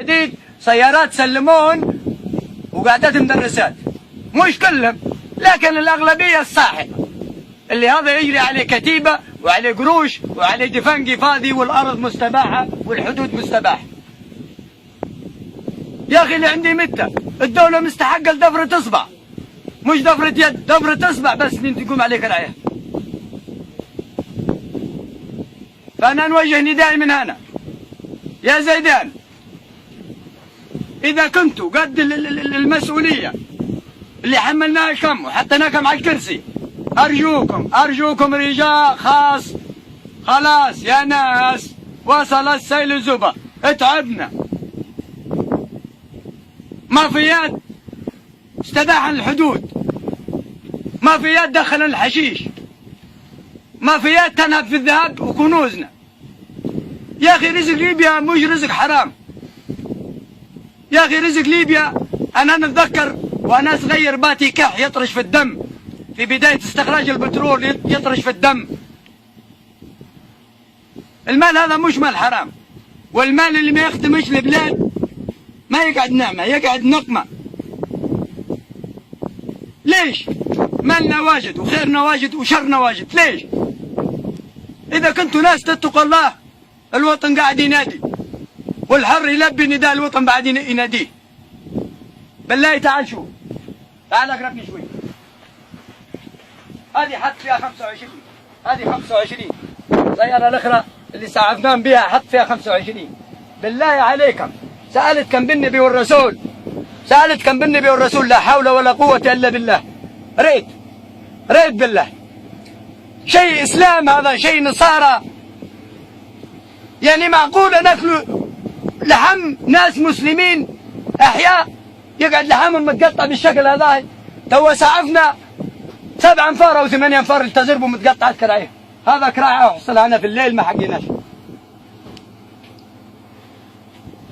جديد سيارات سلمون وقعدات مدرسات، مش كلهم لكن الأغلبية الصاحبة اللي هذا يجري عليه كتيبة وعليه قروش وعليه دفنقي فاضي والأرض مستباحة والحدود مستباحة. يا أخي اللي عندي متى الدولة مستحقة لدفرة إصبع، مش دفرة يد، دفرة إصبع بس اللي تقوم عليك العيال. فأنا نوجه ندائي من هنا يا زيدان، إذا كنتوا قد المسؤولية اللي حملناكم وحطيناكم على الكرسي، أرجوكم رجاء خاص، خلاص يا ناس وصل السيل الزبا، اتعبنا. مافيات استباحن الحدود، مافيات دخلن الحشيش، مافيات تنهب في الذهب وكنوزنا. يا أخي رزق ليبيا مش رزق حرام. يا أخي رزق ليبيا، أنا نتذكر وأنا صغير باتي كح يطرش في الدم في بداية استخراج البترول، يطرش في الدم. المال هذا مش مال حرام، والمال اللي ما يخدمش البلاد ما يقعد نعمة، يقعد نقمة. ليش؟ مالنا واجد وخيرنا واجد وشرنا واجد، ليش؟ إذا كنتوا ناس تتقوا الله الوطن قاعد ينادي، والحر يلبي نداء الوطن بعد يناديه. بالله تعال شوف، تعال اقربني شوي. هذه حط فيها 25، هذه 25 السيارة الأخرى اللي ساعدناهم بها حط فيها 25. بالله عليكم سألتكم بالنبي والرسول، سألتكم بالنبي والرسول، لا حول ولا قوة إلا بالله. ريت بالله، شيء إسلام هذا، شيء نصارى. يعني معقولة ناكلوا لحم ناس مسلمين أحياء يقعد لحمهم متقطع بالشكل هذا؟ تو سعفنا 7 أنفار أو 8 أنفار التزربوا متقطعة كراعيه، هذا كراعه وحصلها أنا في الليل ما حقيناش.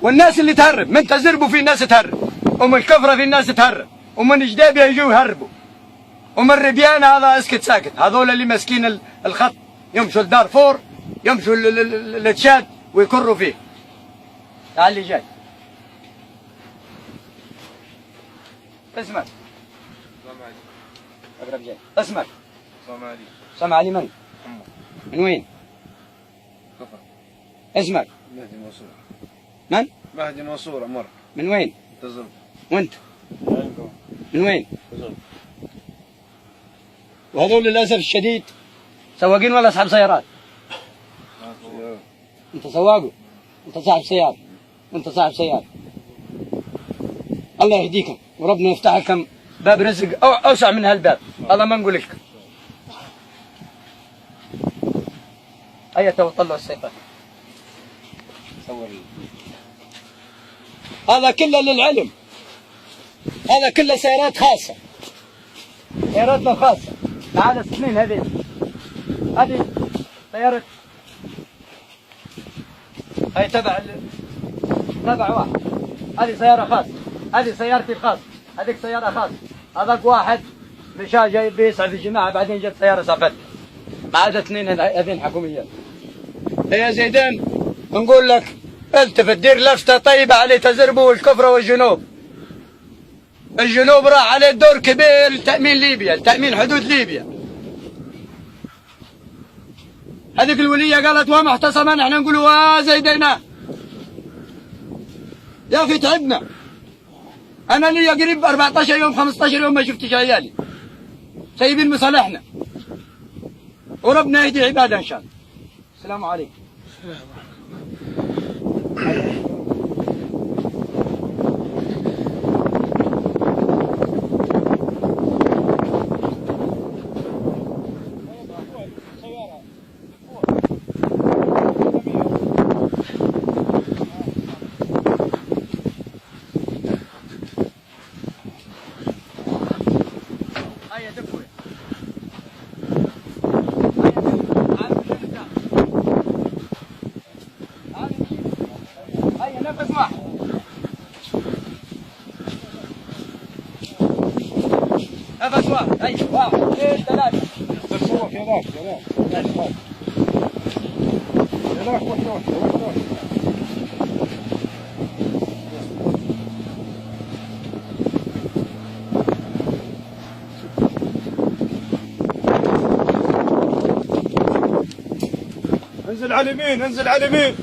والناس اللي تهرب من تزربوا في ناس تهرب، ومن الكفرة في ناس تهرب، ومن جدابية يجوا يهربوا، ومن ربيان هذا اسكت ساكت. هذول اللي ماسكين الخط يمشوا لدارفور، يمشوا لتشاد ويكروا فيه. تعال اللي جاي. اسمك؟ اقرب جاي. اسمك؟ سمع علي من؟ من وين؟ كفر. اسمك؟ مهدي منصور. من؟ مهدي منصور عمر. من وين؟ تزرب. وانت؟ من وين؟ تزرب. وهذول للاسف الشديد سواقين ولا اصحاب سيارات؟ انت سواقه، انت صاحب سيارة، وانت صاحب سيارة. الله يهديكم وربنا يفتح لكم باب رزق اوسع من هالباب، هذا ما نقول لكم. هيا تو طلعوا السيطرة. صوري. هذا كله للعلم، هذا كله سيارات خاصة، سياراتنا خاصة. تعال السنين هذه سيارة، هاي تبع واحد، هذه سيارة خاصة، هذه سيارتي الخاصة، هذيك سيارة خاصة. هذاك واحد مشى جاي بيسعى في الجماعة، بعدين جت سيارة سافرت، ما عاد 2 هذين حكوميات. يا زيدان نقول لك التفت، دير لفتة طيبة على تزربو والكفرة والجنوب. الجنوب راح عليه دور كبير لتأمين ليبيا، لتأمين حدود ليبيا. هذيك الولية قالت وما احتصمنا، احنا نقولوا زيدينا. يا اخي تعبنا. انا لي قريب 14 يوم 15 يوم ما شفتش عيالي، سايبين مصالحنا. وربنا يهدي عباده ان شاء الله. السلام عليكم. نفس واحد، اي 1 2 3. بس هو هناك هناك انزل على اليمين، انزل على اليمين.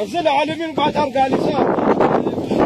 انزلها على اليمين وبعد ارجع على اليسار.